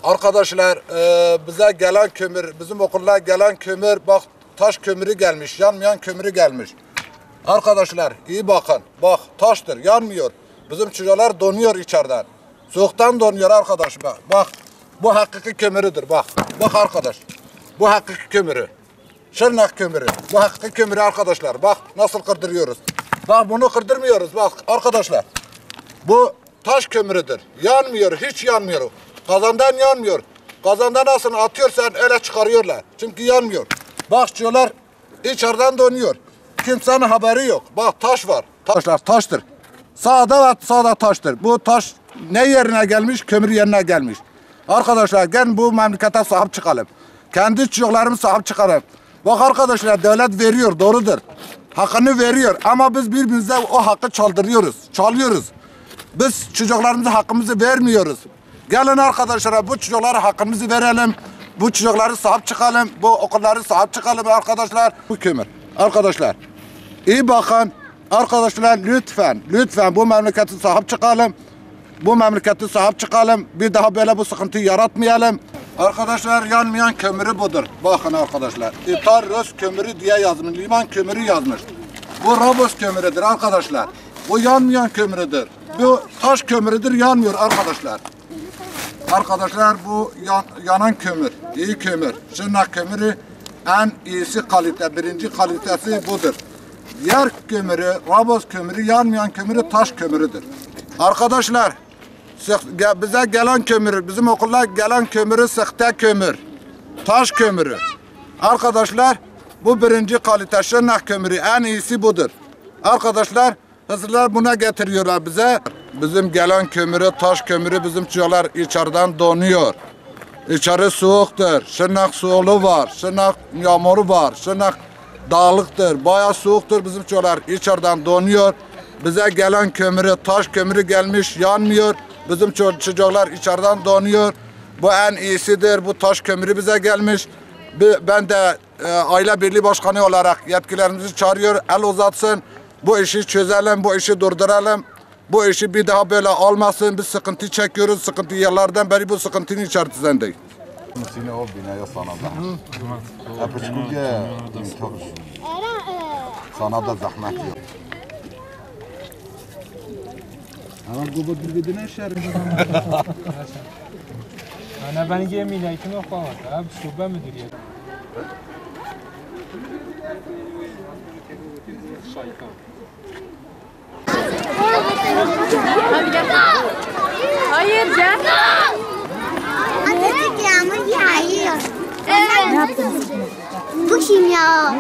Arkadaşlar bize gelen kömür, bizim okulda gelen kömür, bak taş kömürü gelmiş, yanmayan kömürü gelmiş. Arkadaşlar iyi bakın, bak taştır, yanmıyor. Bizim çocuklar donuyor içeriden. Soğuktan donuyor arkadaş bak. Bak bu hakiki kömürüdür bak. Bak arkadaş, bu hakiki kömürü. Şırnak kömürü, bu hakiki kömürü arkadaşlar. Bak nasıl kırdırıyoruz. Bak bunu kırdırmıyoruz bak arkadaşlar. Bu taş kömürüdür. Yanmıyor, hiç yanmıyor. Kazandan yanmıyor. Kazandan nasıl atıyorsan öyle çıkarıyorlar. Çünkü yanmıyor. Bak diyorlar içeriden donuyor. Kimsenin haberi yok. Bak taş var. Taşlar taştır. Sağda taştır. Bu taş ne yerine gelmiş? Kömür yerine gelmiş. Arkadaşlar gelin bu memlekete sahip çıkalım. Kendi çocuklarımız sahip çıkalım. Bak arkadaşlar devlet veriyor, doğrudur. Hakkını veriyor ama biz birbirimize o hakkı çaldırıyoruz. Çalıyoruz. Biz çocuklarımıza hakkımızı vermiyoruz. Gelin arkadaşlar bu çocuklara hakkımızı verelim. Bu çocukları sahip çıkalım. Bu okulları sahip çıkalım arkadaşlar. Bu kömür. Arkadaşlar iyi bakın. Arkadaşlar lütfen bu memleketi sahip çıkalım. Bu memleketi sahip çıkalım. Bir daha böyle bu sıkıntıyı yaratmayalım. Arkadaşlar yanmayan kömürü budur. Bakın arkadaşlar. İtar Rus kömürü diye yazmış. Liman kömürü yazmış. Bu Rabos kömürüdür arkadaşlar. Bu yanmayan kömürüdür. Bu taş kömürüdür, yanmıyor arkadaşlar. Arkadaşlar bu yanan kömür, iyi kömür. Şırnak kömürü en iyisi kalite, birinci kalitesi budur. Diğer kömürü, Rabos kömürü, yanmayan kömürü taş kömürüdür. Arkadaşlar bize gelen kömür, bizim okulda gelen kömürü sahte kömür, taş kömürü. Arkadaşlar bu birinci kalite Şırnak kömürü, en iyisi budur. Arkadaşlar Hızlılar buna getiriyorlar bize. Bizim gelen kömürü, taş kömürü bizim çocuklar içeriden donuyor. İçeri soğuktur. Şırnak soğuğu var. Şırnak yağmuru var. Şırnak dağlıktır. Bayağı soğuktur bizim çocuklar içeriden donuyor. Bize gelen kömürü, taş kömürü gelmiş yanmıyor. Bizim çocuklar içeriden donuyor. Bu en iyisidir. Bu taş kömürü bize gelmiş. Ben de aile birliği başkanı olarak yetkilerimizi çağırıyor. El uzatsın. Bu işi çözelim, bu işi durduralım. Bu işi bir daha böyle olmasın. Biz sıkıntı çekiyoruz. Sıkıntı yıllardan beri bu sıkıntının içerisindeyiz. Sine o binaya sana da. Yapışkıya sana da zahmet yok. Ama bu birbirine şer. Ana ben gemiyle kim okumak? Abi şube müdüriyeti. Hayır canım. Atatürk yağmur yağıyor. Evet. Ne yaptınız? Bu kim ya?